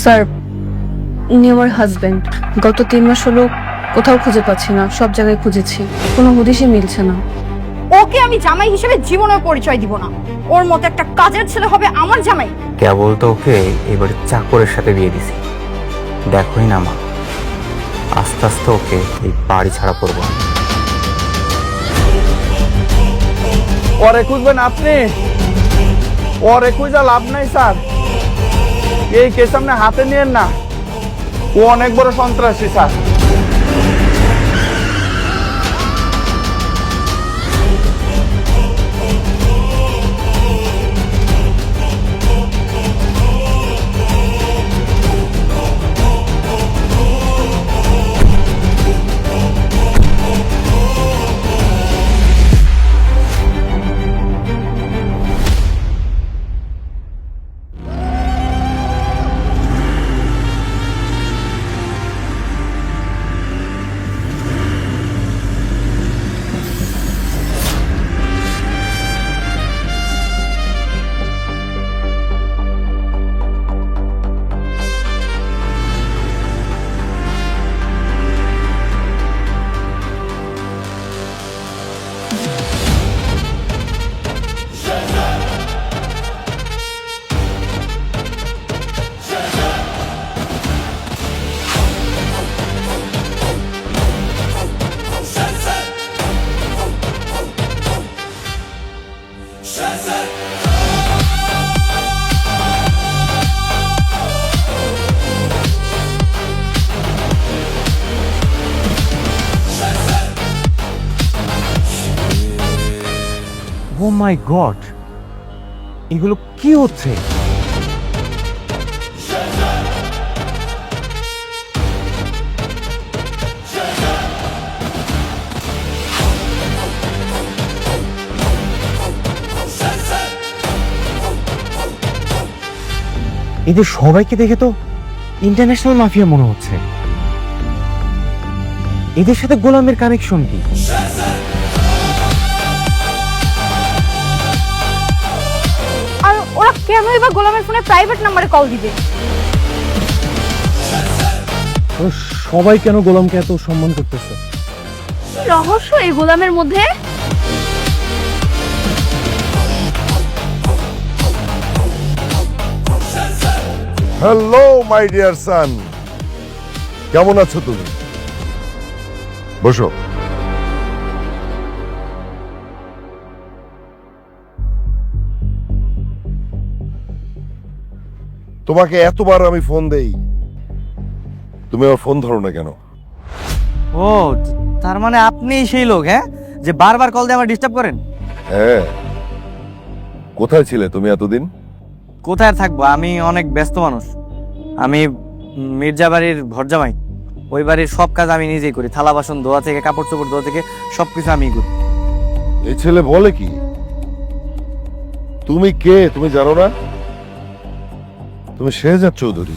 Sir, উনি আমার husband. গত 3 মাস হলো কোথাও খুঁজে পাচ্ছি না, সব জায়গায় খুঁজেছি, কোনো হদিশই মিলছে না। ওকে আমি জামাই হিসেবে জীবনেও পরিচয় দিব না। ওর মতো একটা কাজের ছেলে হবে আমার জামাই? কেবল তো ওকে এবারে চাকরের সাথে বিয়ে দিছি। দেখোই না মা, আস্তে আস্তে ওকে এই বাড়ি ছাড়া করবো। ওরে খুঁজবেন আপনি? ওরে খুঁজা লাভ নাই স্যার, এই কেস আপনি হাতে নিয়েন না। ও অনেক বড় সন্ত্রাসী স্যার। ও মাই গড, এগুলো কি হচ্ছে? এদের সবাইকে দেখে তো ইন্টারন্যাশনাল মাফিয়া মনে হচ্ছে। এদের সাথে গোলামের কানেকশন কি? আর ওরা কেনই বা গোলামের ফোনে প্রাইভেট নাম্বারে কল দিবে? সবাই কেন গোলামকে এত সম্মান করতেছে? রহস্য এই গোলামের মধ্যে। হ্যালো মাই ডিয়ার সান, কেমন আছো তুমি? বসো। তোমাকে এতবার আমি ফোন দেই, তুমি আমার ফোন ধরো না কেন? ও, তার মানে আপনিই সেই লোক, হ্যাঁ, যে বারবার কল দিয়ে আমার ডিস্টার্ব করেন? হ্যাঁ, কোথায় ছিলে তুমি এতদিন? কোথায় আর থাকবো, আমি অনেক ব্যস্ত মানুষ। আমি মির্জা বাড়ির ভরজামাই। ওই বাড়ির সব কাজ আমি নিজেই করি, থালা বাসন ধোয়া থেকে কাপড় চোপড় ধোয়া থেকে সবকিছু আমিই করি। এই ছেলে বলে কি? তুমি কে তুমি জানো না? তুমি শেহজাদ চৌধুরী,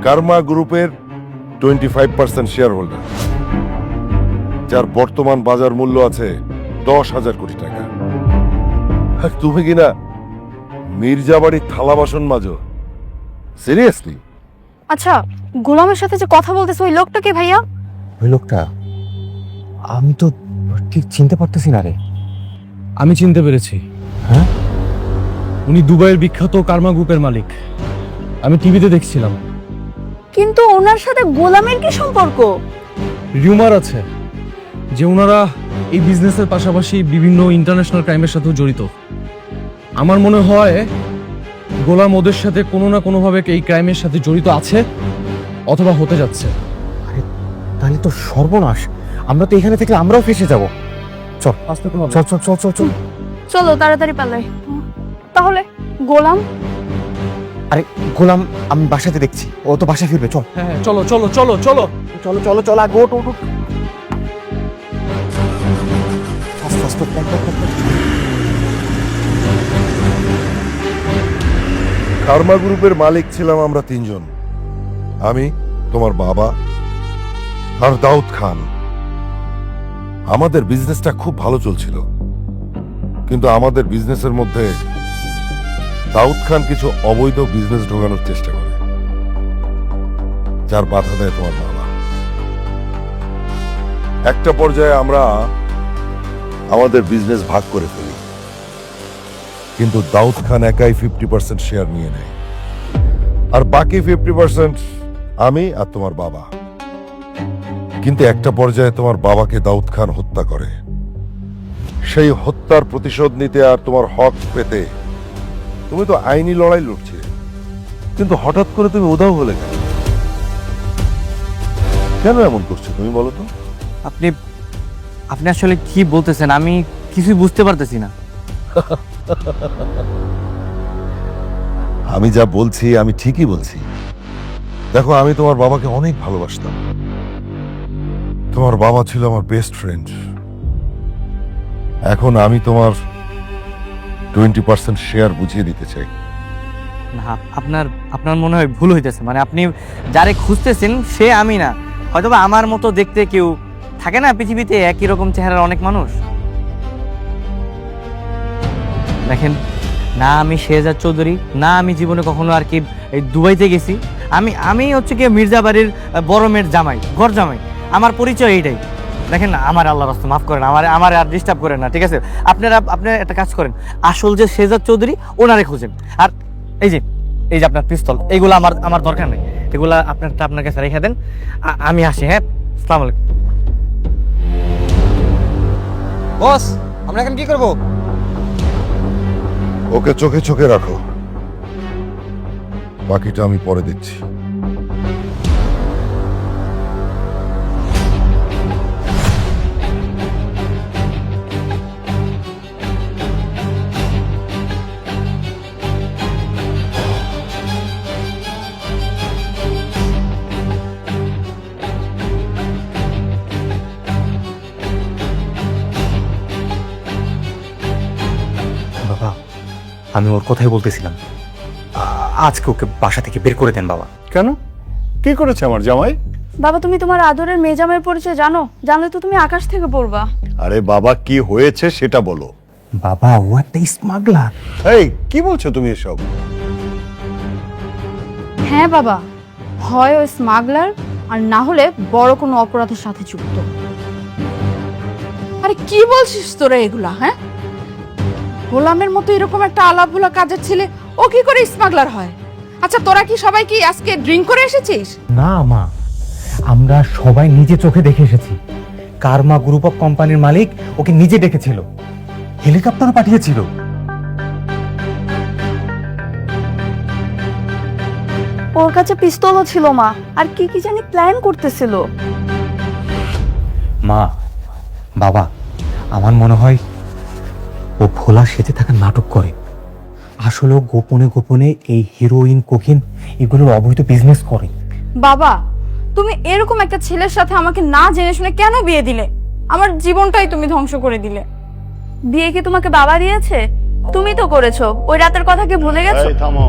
কার্মা গ্রুপের 25% শেয়ার হোল্ডার, যার বর্তমান বাজার মূল্য আছে 10,000 কোটি টাকা। আর তুমি কিনা মির্জা বাড়ির থালা বাসন মাজো? সিরিয়াসলি? আচ্ছা, গোলামের সাথে যে কথা বলতেছে ওই লোকটা কে ভাইয়া? ওই লোকটা আমি তো ঠিক চিনতে পারতেছি না রে। আমি চিনতে পেরেছি। হ্যাঁ, উনি দুবাইয়ের বিখ্যাত কার্মা গ্রুপের মালিক। আমি টিভিতে দেখছিলাম। কিন্তু ওনার সাথে গোলামের কি সম্পর্ক? রিউমার আছে যে ওনারা এই বিজনেসের পাশাপাশি বিভিন্ন ইন্টারন্যাশনাল ক্রাইমের সাথেও জড়িত। আমার মনে হয় গোলাম ওদের সাথে কোনো না কোনোভাবে এই ক্রাইমের সাথে জড়িত আছে অথবা হতে যাচ্ছে। তাহলে তো সর্বনাশ। আমরা তো এখানে থেকে আমরাও ফেসে যাব। চল চল চল চল চল চল। চলো তাড়াতাড়ি পালাই। তাহলে গোলাম? আরে গোলাম আমি বাসাতে দেখছি, ও তো বাসা ফিরবে। চল হ্যাঁ, চলো চলো চলো চলো চলো চলো চলো, আগে ওঠ ওঠ ওঠ। ফাস্ট ফাস্ট ওঠ, ওঠ, ওঠ, ওঠ। কার্মা গ্রুপের মালিক ছিলাম আমরা 3 জন, আমি, তোমার বাবা আর দাউদ খান। আমাদের বিজনেসটা খুব ভালো চলছিল, কিন্তু আমাদের বিজনেসের মধ্যে দাউদ খান কিছু অবৈধ বিজনেস ঢোকানোর চেষ্টা করে, যার বাধা দেয় তোমার বাবা। একটা পর্যায়ে আমরা আমাদের বিজনেস ভাগ করে ফেলি, কিন্তু দাউদ খান একাই 50% শেয়ার নিয়ে নেয়, আর বাকি 50% আমি আর তোমার বাবা। কিন্তু একটা পর্যায়ে তোমার বাবাকে দাউদ খান হত্যা করে। সেই হত্যার প্রতিশোধ নিতে আর তোমার হক পেতে তুমি তো আইনি লড়াই লড়ছিলে, কিন্তু হঠাৎ করে তুমি উধাও হলে কেন? কেন এমন করছো তুমি বলো তো? আপনি আপনি আসলে কি বলতেছেন? আমি কিছুই বুঝতে পারতেছি না। আমি যা বলছি আমি ঠিকই বলছি। দেখো, আমি তোমার বাবাকে অনেক ভালোবাসতাম। তোমার বাবা ছিল আমার বেস্ট ফ্রেন্ড। এখন আমি তোমার 20% শেয়ার বুঝিয়ে দিতে চাই। না, আপনার আপনার মনে হয় ভুল হইতেছে। মানে আপনি যারে খুঁজতেছেন সে আমি না, হয়তোবা আমার মতো দেখতে কেউ থাকে না পৃথিবীতে, একই রকম চেহারার অনেক মানুষ। দেখেন, না আমি শেহজাদ চৌধুরী, না আমি জীবনে কখনো আর কি এই দুবাইতে গেছি। আমি হচ্ছে কি মির্জা বাড়ির বড় মেয়ের জামাই, ঘর জামাই। আমার পরিচয় এইটাই। দেখেন না, আমার আল্লাহর রাস্তা মাফ করেন, আমার আর ডিস্টার্ব করেন না, ঠিক আছে? আপনারা একটা কাজ করেন, আসল যে শেহজাদ চৌধুরী ওনারে খুঁজেন। আর এই যে আপনার পিস্তল, এইগুলো আমার দরকার নেই। এগুলা আপনার কাছে রেখে দেন। আমি আসি। হ্যাঁ, আসসালামু আলাইকুম। বস, আমরা এখন কি করব? ওকে চোখে চোখে রাখো, বাকিটা আমি পরে দেখছি। বাবা, আমি ওর কথাই বলতেছিলাম, আজকে ওকে বাসা থেকে বের করে দেন বাবা। কেন? কি করেছে আমার জামাই? বাবা, তুমি তোমার আদরের মেয়ে জামাইয়ের পরিচয় জানো? জানলে তো তুমি আকাশ থেকে পড়বা। আরে বাবা, কি হয়েছে সেটা বলো। বাবা, ও একটা স্মাগলার। এই কি বলছো তুমি এসব? হ্যাঁ বাবা, হয় ওই স্মাগলার, আর না হলে বড় কোনো অপরাধের সাথে যুক্ত। আরে কি বলছিস তোরা এগুলা? হ্যাঁ, গোলামের মতো এরকম একটা আলাভোলা কাজের ছেলে ও কি করে স্মাগলার হয়? আচ্ছা, তোরা কি সবাই কি আজকে ড্রিঙ্ক করে এসেছিস? না মা, আমরা সবাই নিজে চোখে দেখে এসেছি। কারমা গ্রুপ অফ কোম্পানির মালিক ওকে নিজে ডেকেছিল, হেলিকপ্টারও পাঠিয়েছিল। ওর কাছে পিস্তলও ছিল মা, আর কি কি জানি প্ল্যান করতেছিল। মা, বাবা, আমার মনে হয় ও ভোলা সেজে থাকা নাটক করে। আসলে ও গোপনে গোপনে এই হিরোইন, কোকিন এগুলোর অবৈধ বিজনেস করে। বাবা, তুমি এরকম একটা ছেলের সাথে আমাকে না জেনে শুনে কেন বিয়ে দিলে? আমার জীবনটাই তুমি ধ্বংস করে দিলে। বিয়ে কি তোমাকে বাবা দিয়েছে? তুমি তো করেছো। ওই রাতের কথা কি ভুলে গেছো? এই থামো।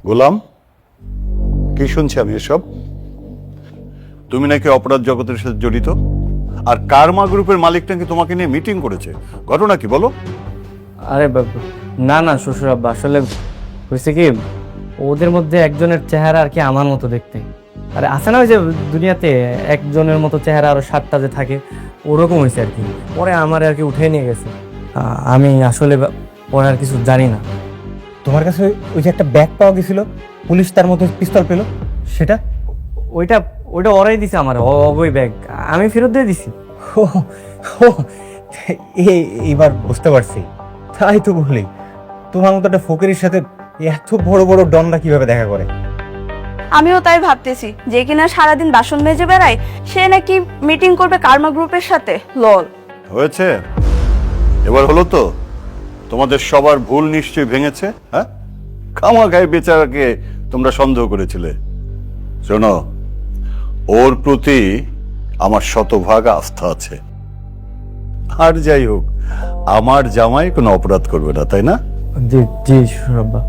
গোলাম, কি শুনছি আমি এসব? তুমি নাকি অপরাধ জগতের সাথে জড়িত, আর কারমা গ্রুপের মালিক নাকি তোমাকে নিয়ে মিটিং করেছে। ঘটনা কি বলো? আরে বাবা, না না শ্বশুর আব্বা, আসলে হয়েছে কি, ওদের মধ্যে একজনের চেহারা আর কি আমার মতো দেখতে। আরে আছে না ওই যে দুনিয়াতে একজনের মতো চেহারা আরো 7টা যে থাকে, ওরকম হয়েছে আর কি। পরে আমার আর কি উঠে নিয়ে গেছে। আমি আসলে পরে আর কিছু জানি না। তোমার কাছে ওই যে একটা ব্যাগ পাওয়া গেছিল, পুলিশ তার মধ্যে পিস্তল পেল, সেটা? ওইটা ওরাই দিছে আমার, ওই ব্যাগ আমি ফেরত দিয়ে দিছি। ও, এইবার বুঝতে পারছি। তাই তো বলি, তোমার মতো একটা ফকিরের সাথে এত বড় বড় ডনরা কিভাবে দেখা করে। আমিও তাই ভাবতেছি, যে কিনা সারাদিন বাসন মেজে বেড়ায়, সে নাকি মিটিং করবে কারমা গ্রুপের সাথে। লল। হয়েছে, এবার হলো তো? তোমাদের সবার ভুল নিশ্চয়ই ভেঙেছে। হ্যাঁ, খামাখাই বেচারাকে তোমরা সন্দেহ করেছিলে। শোনো, ওর প্রতি আমার শতভাগ আস্থা আছে। আর যাই হোক, আমার জামাই কোনো অপরাধ করবে না, তাই না? জি জি শ্বশুর আব্বা।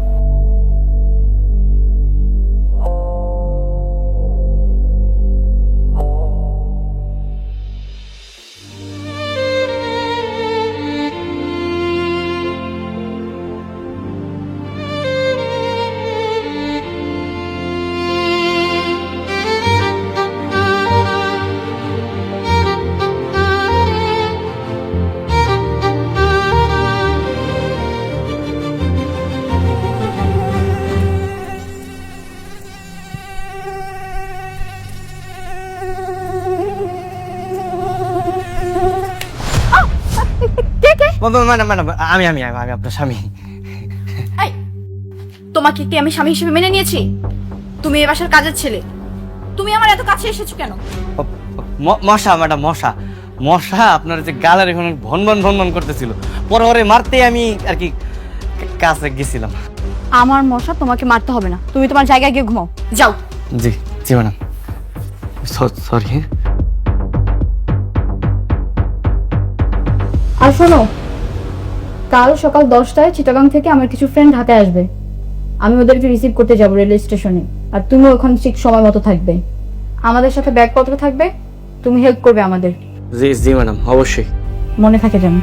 ম্যাডাম ম্যাডাম আমি আমি আমি আপনার স্বামী। এই, তোমাকে কি আমি স্বামী হিসেবে মেনে নিয়েছি? তুমি এ বাসার কাজের ছেলে, তুমি আমার এত কাছে এসেছো কেন? মশা ম্যাডাম, মশা মশা আপনার যে গালের এখন ভন করতেছিল, পরে ওরে মারতেই আমি আর কি কাছে গেছিলাম। আমার মশা তোমাকে মারতে হবে না, তুমি তোমার জায়গায় গিয়ে ঘুমাও, যাও। জি জি ম্যাডাম, সরি। আর শোনো, কাল সকাল 10টায় চিটাগাং থেকে আমার কিছু ফ্রেন্ড ঢাকায় আসবে, আমি ওদেরকে রিসিভ করতে যাব রেলওয়ে স্টেশনে। আর তুমি ওখানে ঠিক সময় মতো থাকবে, আমাদের সাথে ব্যাগপত্র থাকবে, তুমি হেল্প করবে আমাদের। জি জি ম্যাডাম, অবশ্যই। মনে থাকে যেন।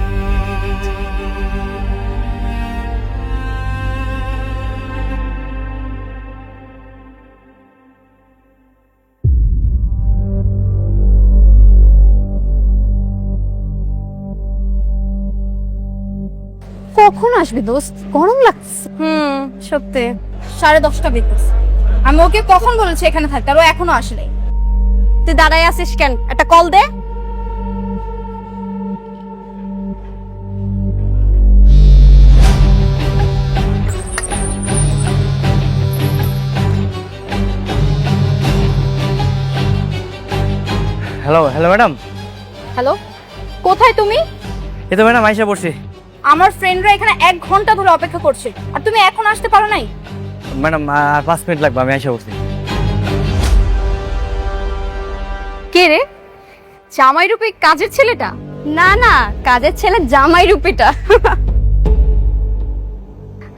কখন আসবে দোস্ত? গরম লাগছে। সত্যি 10:30 বেজেছে। আমি ওকে কখন বলেছি এখানে থাকতে, আর ও এখনো আসে নাই। তুই দাঁড়ায় আছিস কেন? একটা কল দে। Hello hello madam. হ্যালো, কোথায় তুমি? এই তো ম্যাডাম আইসা পড়ছি। আমার ফ্রেন্ডরা এখানে 1 ঘন্টা ধরে অপেক্ষা করছে, আর তুমি এখন আসতে পারো নাই? ম্যাডাম আর 5 মিনিট লাগবে, আমি আইসা পড়ছি। কে রে? জামাই রূপে কাজের ছেলেটা? না না, কাজের ছেলে জামাই রূপেটা।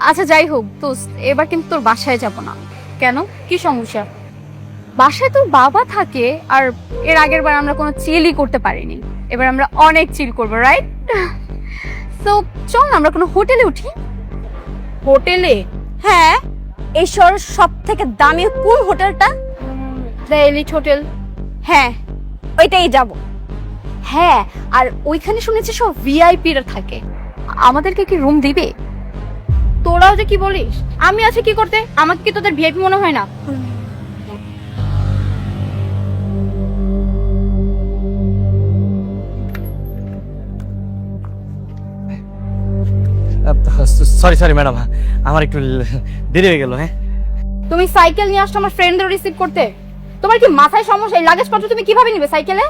আচ্ছা যাই হোক দোস্ত, এবার কিন্তু তোর বাসায় যাব না। কেন, কি সমস্যা? বাসায় তোর বাবা থাকে, আর এর আগের বার আমরা কোনো চিলই করতে পারিনি, এবার আমরা অনেক চিল করবো, রাইট? তো চল না আমরা কোনো হোটেলে উঠি। হোটেলে? হ্যাঁ, এই শহরের সব থেকে দামি কোন হোটেলটা? The elite hotel. হ্যাঁ, ওইটাই যাব। হ্যাঁ, আর ওইখানে শুনেছি সব ভিআইপিরা থাকে, আমাদেরকে কি রুম দিবে? তোরাও যে কি বলিস, আমি আছি কি করতে? আমাকে কি তোদের ভিআইপি মনে হয় না? সরি ম্যাডাম, আমার একটু দেরি হয়ে গেল। হ্যাঁ, তুমি সাইকেল নিয়ে আসছো আমার ফ্রেন্ডদের রিসিভ করতে? তোমার কি মাথায় সমস্যা? এই লাগেজ পত্র তুমি কিভাবে নিবে সাইকেলে?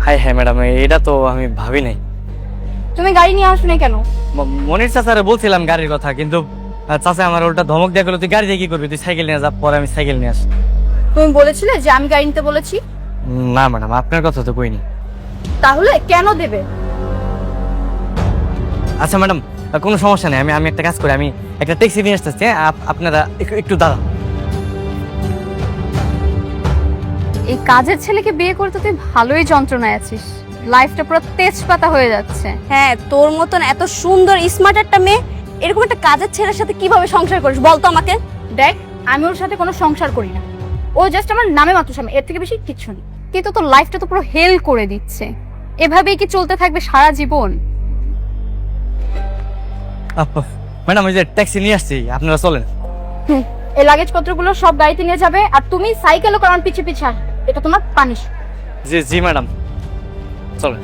হ্যাঁ ম্যাডাম, এটা তো আমি ভাবি নাই। তুমি গাড়ি নিয়ে আসো না কেন? মনির চাচারে বলছিলাম গাড়ির কথা, কিন্তু চাচা আমার উল্টা ধমক দিয়ে গেল, তুই গাড়ি দিয়ে কি করবি, তুই সাইকেল নিয়ে যা। পরে আমি সাইকেল নিয়ে আসি। তুমি বলেছিলে যে আমি গাড়ি নিতে বলেছি? না ম্যাডাম, আপনার কথা তো কইনি। তাহলে কেন দেবে? আচ্ছা ম্যাডাম, কোনো সমস্যা নেই, আমি একটা কাজ করি, আমি একটা ট্যাক্সি নিয়ে আসতেছি। আপনারা একটু দাঁড়ান। এই কাজের ছেলেকে বিয়ে করতে তুই ভালোই যন্ত্রণায় আছিস, লাইফটা পুরো তেজপাতা হয়ে যাচ্ছে। হ্যাঁ, তোর মতন এত সুন্দর স্মার্ট একটা মেয়ে এরকম একটা কাজের ছেলের সাথে কিভাবে সংসার করিস বলতো আমাকে? দেখ, আমি ওর সাথে কোনো সংসার করি না, ও জাস্ট আমার নামে মাত্র স্বামী, এর থেকে বেশি কিচ্ছু নেই। কিন্তু তোর লাইফটা তো পুরো হেল করে দিচ্ছে, এভাবেই কি চলতে থাকবে সারা জীবন? ম্যাডাম, ওই যে ট্যাক্সি নিয়ে আসছি, আপনারা চলেন। এই লাগেজ পত্রগুলো সব গাড়িতে নিয়ে যাবে, আর তুমি সাইকেলও কারণ পিছে পিছে আস। এটা তোমার পানিশ। জি জি ম্যাডাম, চলেন।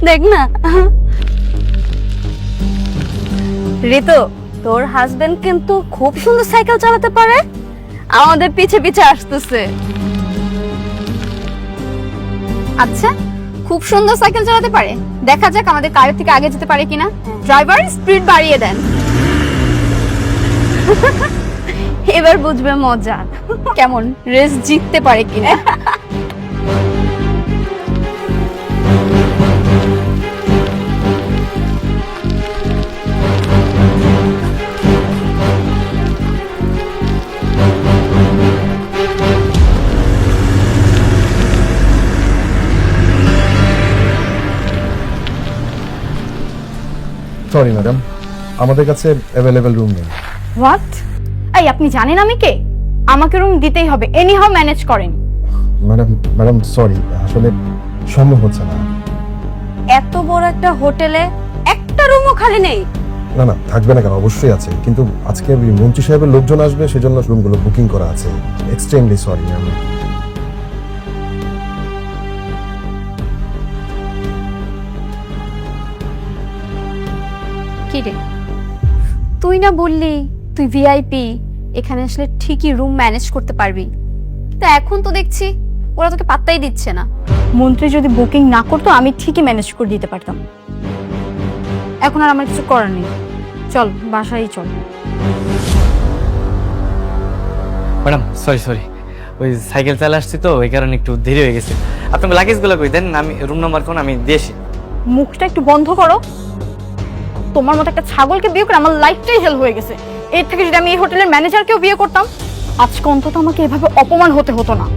দেখ না ঋতু, তোর হাজবেন্ড কিন্তু খুব সুন্দর সাইকেল চালাতে পারে, আমাদের পিছে পিছে আসতেছে। আচ্ছা, খুব সুন্দর সাইকেল চালাতে পারে, দেখা যাক আমাদের কারের থেকে আগে যেতে পারে কিনা। ড্রাইভার স্পিড বাড়িয়ে দেন। এবার বুঝবে মজা, কেমন রেস জিততে পারে কিনা। সরি ম্যাডাম, আমাদের কাছে অ্যাভেলেবেল রুম নেই। হোয়াট? এই আপনি জানেন আমি কে? আমাকে রুম দিতেই হবে, এনি হাউ ম্যানেজ করেন। ম্যাডাম সরি, আসলে সম্ভব হচ্ছে না। এত বড় একটা হোটেলে একটা রুমও খালি নেই? না না, থাকবে না কেন, অবশ্যই আছে, কিন্তু আজকে মন্ত্রী সাহেবের লোকজন আসবে, সেজন্য রুমগুলো বুকিং করা আছে। Extremely sorry ma'am. কি রে, তুই না বললি তুই ভিআইপি, এখানে আসলে ঠিকই রুম ম্যানেজ করতে পারবি, তা এখন তো দেখছি ওরা তোকে পাত্তাই দিচ্ছে না। মন্ত্রী যদি বুকিং না করতো আমি ঠিকই ম্যানেজ করে দিতে পারতাম। এখন আর আমার কিছু করার নেই, চল বাসায় চল। ম্যাডাম সরি, ওই সাইকেল চালা আসছি তো ওই কারণে একটু দেরি হয়ে গেছে। আপনাকে লাগেজগুলো কই দেন, আমি রুম নাম্বার কোন আমি দিয়েছি। মুখটা একটু বন্ধ করো। তোমার মতো একটা ছাগলকে বিয়ে করে আমার লাইফটাই হেল হয়ে গেছে। এর থেকে যদি আমি এই হোটেলের ম্যানেজারকেও বিয়ে করতাম, আজকে অন্তত আমাকে এভাবে অপমান হতে হতো না।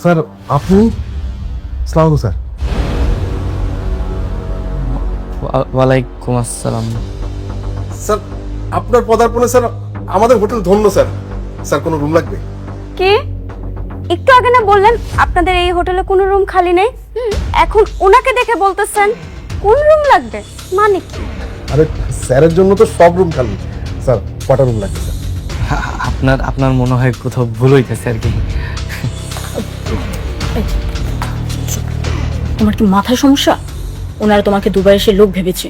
স্যার আপনি? আসসালামু আলাইকুম স্যার। ওয়ালাইকুম আসসালাম। স্যার আপনার পদার্পণে স্যার আমাদের হোটেল ধন্য স্যার। স্যার কোনো রুম লাগবে? কি একটু আগে না বললেন আপনাদের এই হোটেলে কোনো রুম খালি নেই, এখন ওনাকে দেখে বলতেছেন কোন রুম লাগবে? মানে কি? আরে স্যারের জন্য তো সব রুম খালি। স্যার কটা রুম লাগবে স্যার? আপনার মনে হয় কোথাও ভুল হইতেছে আর কি। তোমার কি মাথায় সমস্যা? ওনারা তোমাকে দুবাই এসে লোক ভেবেছে,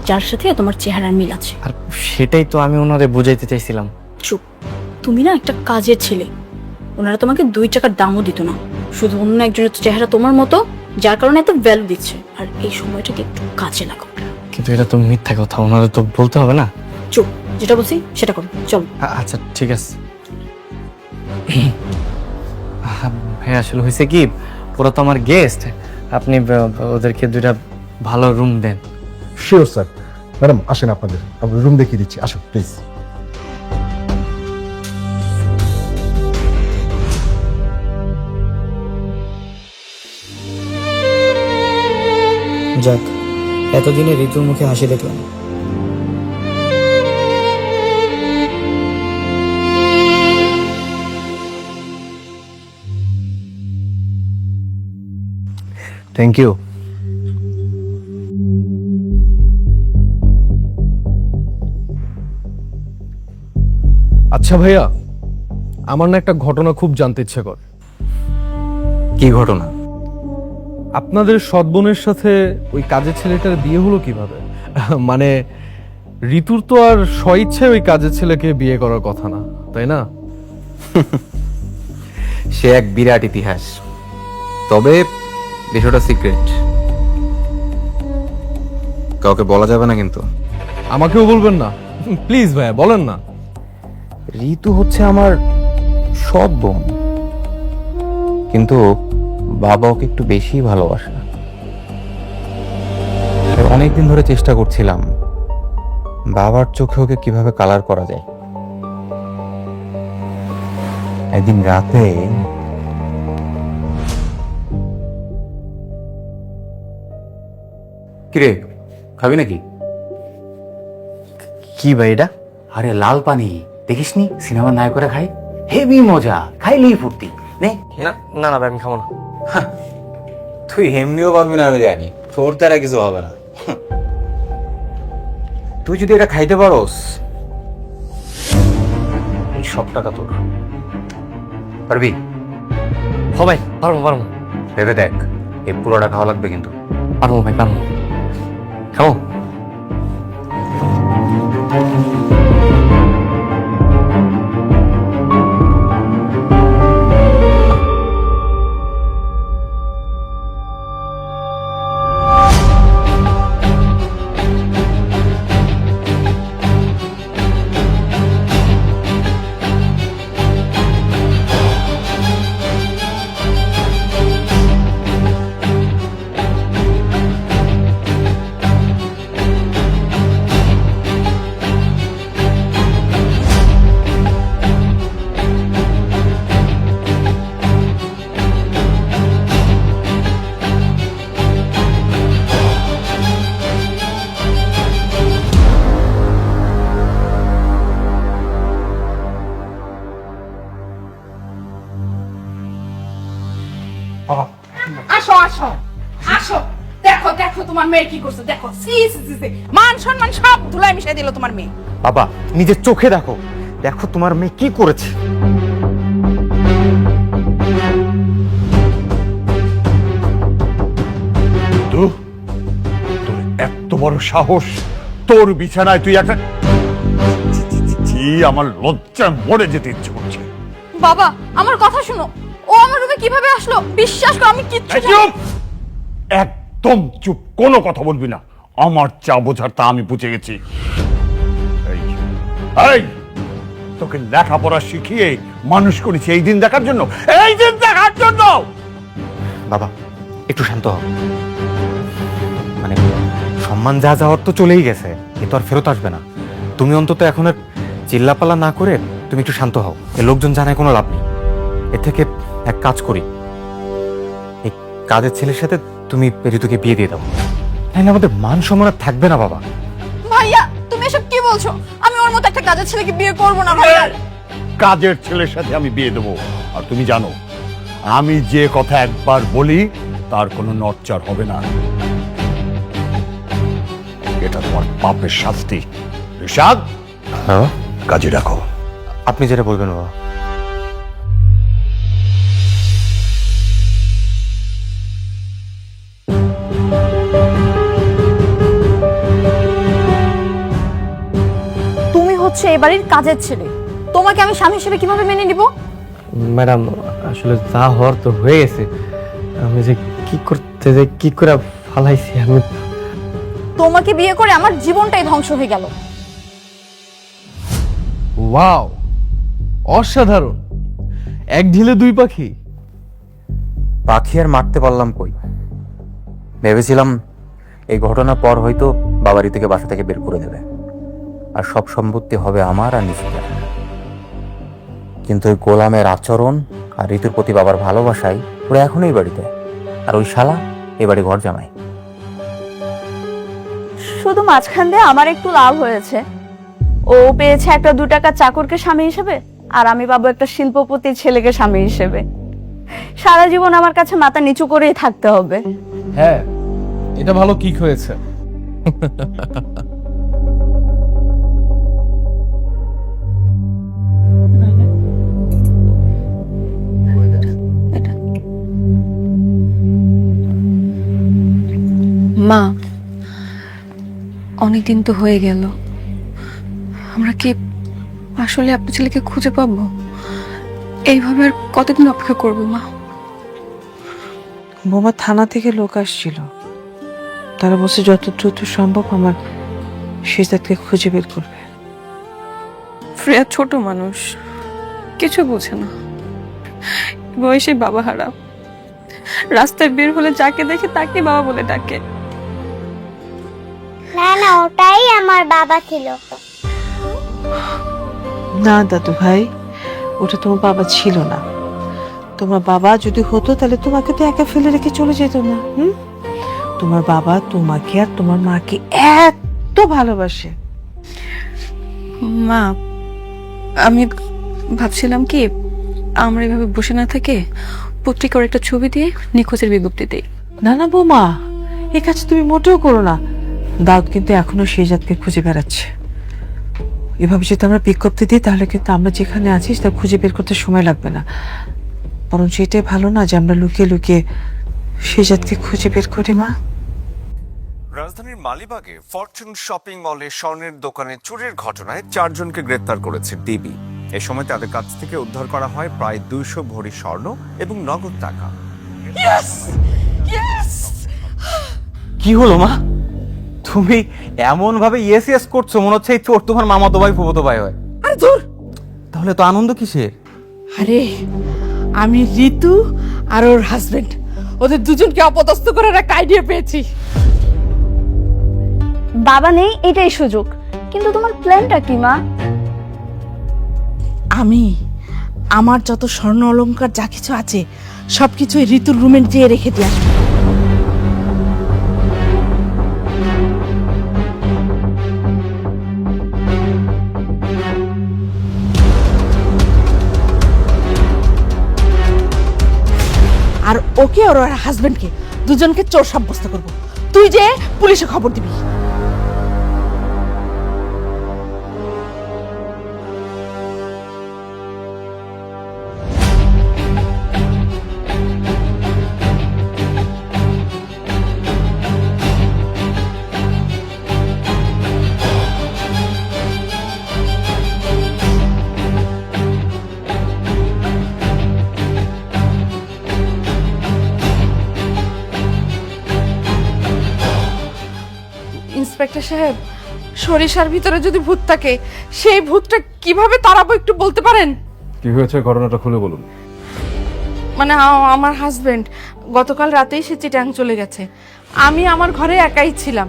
যার সাথে তোমার চেহারার মিল আছে। আর সেটাই তো আমি ওনারে বুঝাইতে চাইছিলাম। চুপ, তুমি না একটা কাজের ছেলে। ওনারা তোমাকে 2 টাকার দামও দিত না, শুধু অন্য একজনের চেহারা তোমার মতো, যার কারণে এত ভ্যালু দিচ্ছে। আর এই সময়টাকে একটু কাজে লাগাও। কিন্তু এটা তো মিথ্যা কথা, ওনারা তো বলতে হবে না। চুপ, যেটা বলছি সেটা করো, চলো। আচ্ছা ঠিক আছে। ভাই আসলে হয়েছে কি, ওরা তো আমার গেস্ট, আপনি ওদেরকে 2টা ভালো রুম দেন। Sure sir. ম্যাডাম আসেন, আপনাদের রুম দেখিয়ে দিচ্ছি, আসুন প্লিজ। যাক, এতদিনে ঋতুর মুখে হাসি দেখলাম। Thank you. আচ্ছা ভাইয়া, আমার না একটা ঘটনা খুব জানতে ইচ্ছে করে। কি ঘটনা? আপনাদের সৎ বোনের সাথে ওই কাজের ছেলেটার বিয়ে হলো কিভাবে? মানে ঋতুর তো আর স্বইচ্ছায় ওই কাজের ছেলেকে বিয়ে করার কথা না, তাই না? সে এক বিরাট ইতিহাস, তবে বিষয়টা সিক্রেট, কাউকে বলা যাবে না কিন্তু। আমাকেও বলবেন না প্লিজ ভাইয়া, বলেন না। ঋতু হচ্ছে আমার সৎ বোন, কিন্তু বাবা ওকে একটু বেশি ভালোবাসে। অনেকদিন ধরে চেষ্টা করছিলাম বাবার চোখে ওকে কিভাবে কালার করা যায়। একদিন রাতে কিরে, খাবি নাকি? কি ভাই এটা? আরে লাল পানি দেখিসনি? সিনেমার নায়করা খায়, হেভি মজা, খাইলেই ফুর্তি। নে। না না ভাই আমি খাবো না। তুই এমনিও পারবি না আমি জানি, তোর দ্বারা কিছু হবে না। তুই যদি এটা খাইতে পারোস, এই সব টাকা তোর। পারবি? হ ভাই, পারবো। ভেবে দেখ, এই পুরোটা খাওয়া লাগবে কিন্তু। পারবো ভাই, পারবো। খাবো। আসো আসো আসো, দেখো দেখো তোমার মেয়ে কি করছে, দেখো সি সি সি সি, মান সম্মান সব ধুলাই মিশাই দিল তোমার মেয়ে। বাবা নিজের চোখে দেখো, দেখো তোমার মেয়ে কি করেছে। তোর এত বড় সাহস, তোর বিছানায় তুই একটা আমার লজ্জায় মরে যেতে ইচ্ছে করছে। বাবা আমার কথা শুনো, ও আমার রুমে কিভাবে আসলো? বিশ্বাস করো আমি কিচ্ছু জানি না। চুপ, একদম চুপ, কোনো কথা বলবি না। আমার চা বোঝার তা আমি বুঝে গেছি। এই, এই, তোকে লেখাপড়া শিখিয়ে মানুষ করেছি এই দিন দেখার জন্য, এই দিন দেখার জন্য। বাবা একটু শান্ত হও, মানে সম্মান যা যাওয়ার তো চলেই গেছে, এ তো আর ফেরত আসবে না। তুমি অন্তত এখন আর চিল্লাপাল্লা না করে তুমি একটু শান্ত হও। এ লোকজন জানায় কোনো লাভ নেই। এর থেকে এক কাজ করি, এই কাজের ছেলের সাথে তুমি ঋতুকে বিয়ে দিয়ে দাও, তাহলে আমাদের মান সম্মান আর থাকবে না। বাবা ভাইয়া তুমি এসব কি বলছো? আমি ওর মতো একটা কাজের ছেলেকে বিয়ে করবো না ভাইয়া। কাজের ছেলের সাথে আমি বিয়ে দেবো। আর তুমি জানো, আমি যে কথা একবার বলি তার কোনো নড়চড় হবে না। এটা তোমার পাপের শাস্তি। ঋষাদ, হ্যাঁ কাজে রাখো। আপনি যেটা বলবেন বাবা। তুমি হচ্ছে এই বাড়ির কাজের ছেলে, তোমাকে আমি স্বামী হিসেবে কিভাবে মেনে নিব? ম্যাডাম আসলে যা হওয়ার তো হয়ে গেছে, আমি যে কি করতে যে কি করে ফালাইছি আমি। তোমাকে বিয়ে করে আমার জীবনটাই ধ্বংস হয়ে গেল। ওয়াও, অসাধারণ, এক ঢিলে দুই পাখি। পাখি আর মারতে পারলাম কই? ভেবেছিলাম এই ঘটনার পর হয়তো বাবা ঋতুকে বাসা থেকে বের করে দেবে আর সব সম্পত্তি হবে আমার আর নিশিতার। কিন্তু ওই গোলামের আচরণ আর ঋতুর প্রতি বাবার ভালোবাসাই ওরা এখনো এই বাড়িতে, আর ওই শালা এই বাড়ি ঘর জামাই। শুধু মাঝখান দিয়ে আমার একটু লাভ হয়েছে, ও পেয়েছে একটা 2 টাকা চাকরকে স্বামী হিসেবে, আর আমি পাবো একটা শিল্পপতির ছেলেকে স্বামী হিসেবে। সারা জীবন আমার কাছে মাথা নিচু করেই থাকতে হবে। হ্যাঁ, এটা ভালো কিক হয়েছে। মা, অনেকদিন তো হয়ে গেল, আমরা কি আসলে আপনার ছেলেকে খুঁজে পাবো? এইভাবে আর কতদিন অপেক্ষা করবো মা? বোমা থানা থেকে লোক আসছিল, তারা বলছে যত দ্রুত সম্ভব আমার শেজাদকে খুঁজে বের করবে। ফ্রেয়া ছোট মানুষ, কিছু বোঝে না, বয়সে বাবা হারা, রাস্তায় বের হলে যাকে দেখে তাকে বাবা বলে ডাকে। না না, ওটাই আমার বাবা ছিল। না দাদু ভাই, ওটা তোমার বাবা ছিল না। তোমার বাবা যদি হতো তাহলে তোমাকে তো একা ফেলে রেখে চলে যেত না। তোমার বাবা তোমাকে আর তোমার মাকে এত ভালোবাসে। মা, আমি ভাবছিলাম কি আমরা এভাবে বসে না থেকে পত্রিকার একটা ছবি দিয়ে নিখোঁজের বিজ্ঞপ্তি দেই। না না বৌমা, এই কাজ তুমি মোটেও করো না। দাউদ কিন্তু এখনো শেজাদকে খুঁজে বেড়াচ্ছে। এভাবে যদি আমরা বিজ্ঞপ্তি দিই তাহলে কিন্তু আমরা যেখানে আছি তা খুঁজে বের করতে সময় লাগবে না, বরং সেটাই ভালো না যে আমরা লুকিয়ে লুকিয়ে শেজাদকে খুঁজে বের করি। মা, রাজধানীর মালিবাগে ফরচুন শপিং মলে স্বর্ণের দোকানে চুরির ঘটনায় 4 জনকে গ্রেপ্তার করেছে ডিবি। এ সময় তাদের কাছ থেকে উদ্ধার করা হয় প্রায় 200 ভরি স্বর্ণ এবং নগদ টাকা। কি হলো মা? তুমি এমন ভাবে ইয়েস ইয়েস করছো মনে হচ্ছে এই চোর তোমার মামাতো ভাই ফুফাতো ভাই হয়। আরে দূর, তাহলে তো আনন্দ কিসের? আরে আমি ঋতু আর ওর হাজবেন্ড, ওদের দুজনকে অপদস্থ করার একটা আইডিয়া পেয়েছি। বাবা নেই এটাই সুযোগ, কিন্তু তোমার প্ল্যানটা কি মা? আমি আমার যত স্বর্ণ অলংকার যা কিছু আছে সবকিছু ঋতুর রুমে যেয়ে রেখে দিয়ে আসবো। আর ওকে আর ওর হাজবেন্ডকে দুজনকে চোর সাব্যস্ত করব। তুই যে পুলিশে খবর দিবি। ইন্সপেক্টর সাহেব, সরিষার ভিতরে যদি ভূত থাকে সেই ভূতটা কিভাবে তাড়াবো একটু বলতে পারেন? কি হয়েছে ঘটনাটা খুলে বলুন। মানে আমার হাজবেন্ড গতকাল রাতেই সে চিটাং চলে গেছে। আমি আমার ঘরে একাই ছিলাম।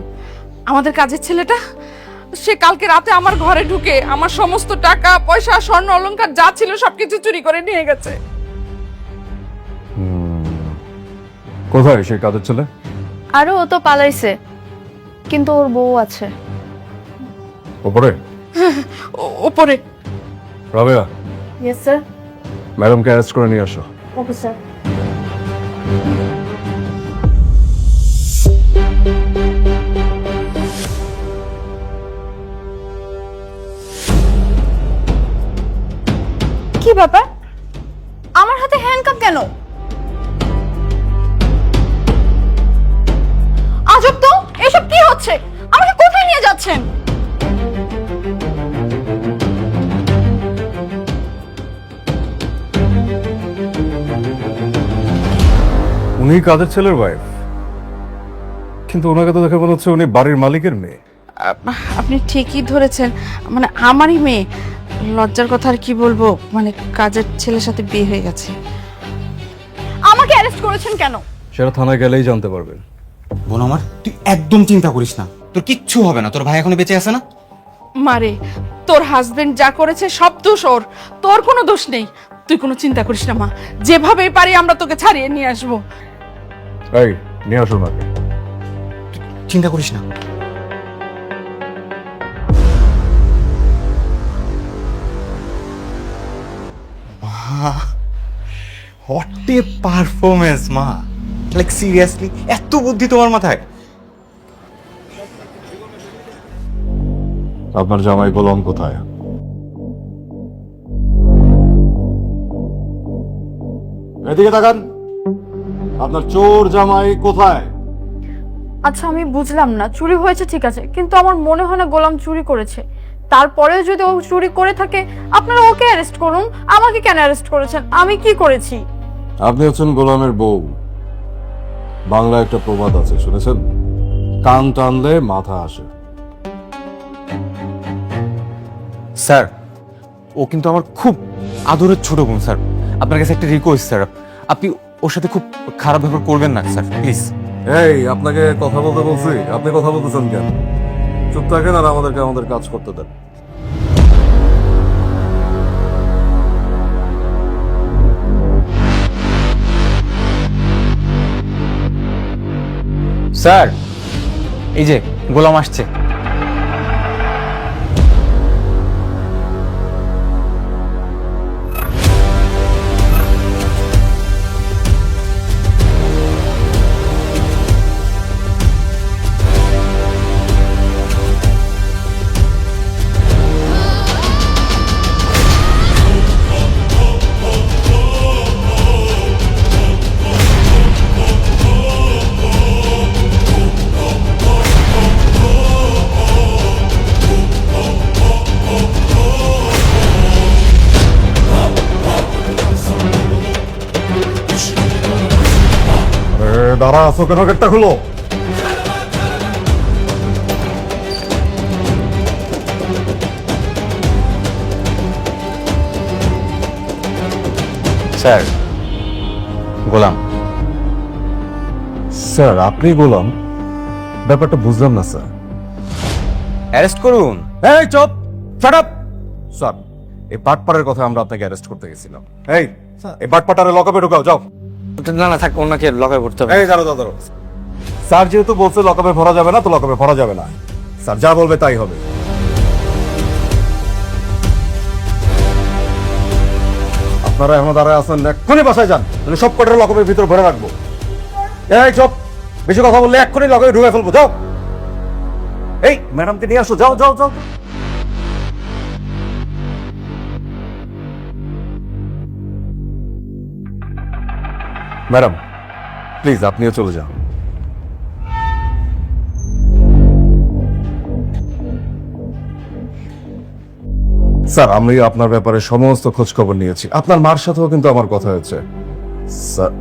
আমাদের কাজের ছেলেটা সে কালকে রাতে আমার ঘরে ঢুকে আমার সমস্ত টাকা পয়সা স্বর্ণ অলংকার যা ছিল সবকিছু চুরি করে নিয়ে গেছে। কোথায় সেই কাজের ছেলে? আরো ও তো পালাইছে, কিন্তু ওর বউ আছে। ওপরে? ওপরে। Rabeya, yes sir. ম্যাডামকে অ্যারেস্ট করে নিয়ে আসো। Okay sir. কি ব্যাপার, আমার হাতে হ্যান্ডকাপ কেন? আজব তো, এসব কি হচ্ছে? আমাকে কোথায় নিয়ে যাচ্ছেন? উনি কাজের ছেলের ওয়াইফ, কিন্তু ওনাকে তো দেখে মনে হচ্ছে উনি বাড়ির মালিকের মেয়ে। আপনি ঠিকই ধরেছেন, মানে আমারই মেয়ে। লজ্জার কথা আর কি বলবো, মানে কাজের ছেলের সাথে বিয়ে হয়ে গেছে। আমাকে অ্যারেস্ট করেছেন কেন? সেটা থানায় গেলেই জানতে পারবেন। বোন আমার, তুই একদম চিন্তা করিস না, তোর কিচ্ছু হবে না। তোর ভাই এখনো বেঁচে আছে না? মারে, তোর হাজবেন্ড যা করেছে সব দোষ ওর, তোর কোনো দোষ নেই। তুই কোনো চিন্তা করিস না মা, যেভাবেই পারি আমরা তোকে ছাড়িয়ে নিয়ে আসবো। এই নিয়ে আসো ওনাকে। চিন্তা করিস না। হোয়াট এ পারফরমেন্স মা, লাইক সিরিয়াসলি এত বুদ্ধি তোমার মাথায়? আপনার জামাই গোলাম কোথায়? এদিকে তাকান, আপনার চোর জামাই কোথায়? আচ্ছা আমি বুঝলাম না, চুরি হয়েছে ঠিক আছে, কিন্তু আমার মনে হয় না গোলাম চুরি করেছে। তারপরেও যদি ও চুরি করে থাকে আপনারা ওকে অ্যারেস্ট করুন, আমাকে কেন অ্যারেস্ট করেছেন? আমি কি করেছি? আপনি হচ্ছেন গোলামের বউ। বাংলা একটা প্রবাদ আছে, শুনেছেন? কান টানলে মাথা আসে। স্যার, ও কিন্তু আমার খুব আদরের ছোট বোন স্যার। আপনার কাছে একটা রিকোয়েস্ট স্যার, আপনি ওর সাথে খুব খারাপ ব্যবহার করবেন না স্যার, প্লিজ। এই, আপনাকে কথা বলতে বলছি, আপনি কথা বলতেছেন কেন? চুপ থাকেন আর আমাদেরকে আমাদের কাজ করতে দেন। স্যার, এই যে গোলাম আসছে। দাঁড়া আছো কেন? গেটটা খুলো। স্যার, গোলাম। স্যার, আপনি গোলাম? ব্যাপারটা বুঝলাম না স্যার। অ্যারেস্ট করুন। এই চুপ, শাট আপ। স্যার, এই বাটপাড়ের কথা আমরা আপনাকে অ্যারেস্ট করতে গেছিলাম। এই বাটপাটারে লকআপে ঢুকাও, যাও। না না থাক, ওনাকে লকায় পড়তে হবে। এই দাঁড়ো দাঁড়ো। স্যার যেহেতু বলছে লকআপে ভরা যাবে না, তো লকআপে ভরা যাবে না। স্যার যা বলবে তাই হবে। আপনারা এখন দাঁড়ায় আছেন, এক্ষুনি বাসায় যান, তাহলে সব কটার লকপের ভিতর ভরে রাখবো। এই চপ, বেশি কথা বললে এক্ষুনি লকপে ঢুকে ফেলবো। যাও, এই ম্যাডামকে নিয়ে আসো, যাও যাও যাও। ম্যাডাম প্লিজ আপনিও চলে যান। স্যার আমি আপনার ব্যাপারে সমস্ত খোঁজ খবর নিয়েছি, আপনার মার সাথেও কিন্তু আমার কথা হয়েছে। স্যার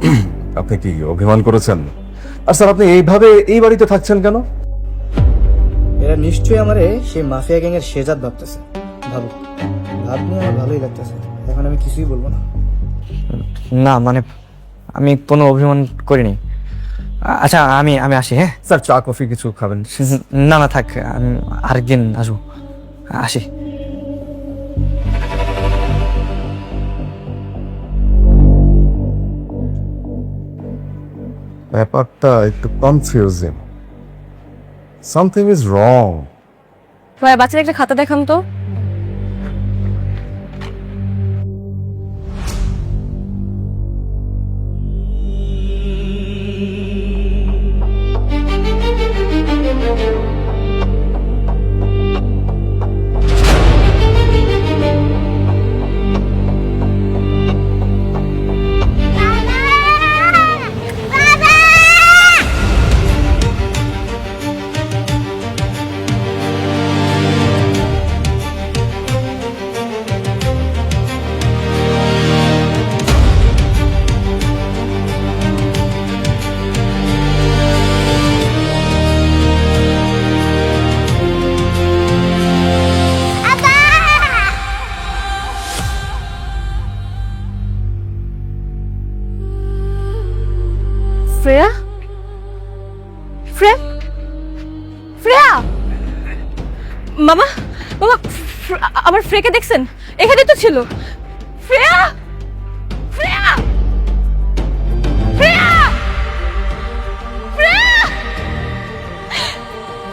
আপনি কি অভিমান করেছেন? আর স্যার আপনি এইভাবে এই বাড়িতে থাকছেন কেন? এরা নিশ্চয়ই আমারে সেই মাফিয়া গ্যাংয়ের শেজাদ ভাবতেছে। ভাবো, ভাবনি আমার ভালোই লাগতেছে। এখন আমি কিছুই বলবো না। না মানে আমি কোনো অভিমান করিনি। আচ্ছা আমি আমি আসি। হ্যাঁ স্যার চা কফি কিছু খাবেন? না না থাক, আমি আরেকদিন আসবো। আসি। ব্যাপারটা একটু কনফিউজিং, সামথিং ইজ রং। ভাই বাচ্চাদের একটা খাতা দেখান তো। শ্রেয়া, শ্রেয়া, শ্রেয়া, মামা মামা আমার ফ্রেকে দেখছেন? এখানে তো ছিল। শ্রেয়া, শ্রেয়া, শ্রেয়া, শ্রেয়া,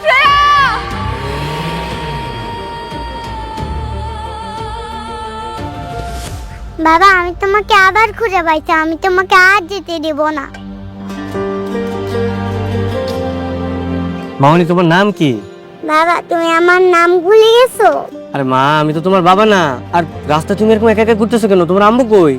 শ্রেয়া। বাবা আমি তোমাকে আবার খুঁজে পাইছি, আমি তোমাকে আর যেতে দেব না। মামনি তোমার নাম কি? বাবা তুমি আমার নাম ভুলে গেছো? আরে মা আমি তো তোমার বাবা না। আর রাস্তা তুমি এরকম একা একা ঘুরতেছো কেন? তোমার আম্মু কই?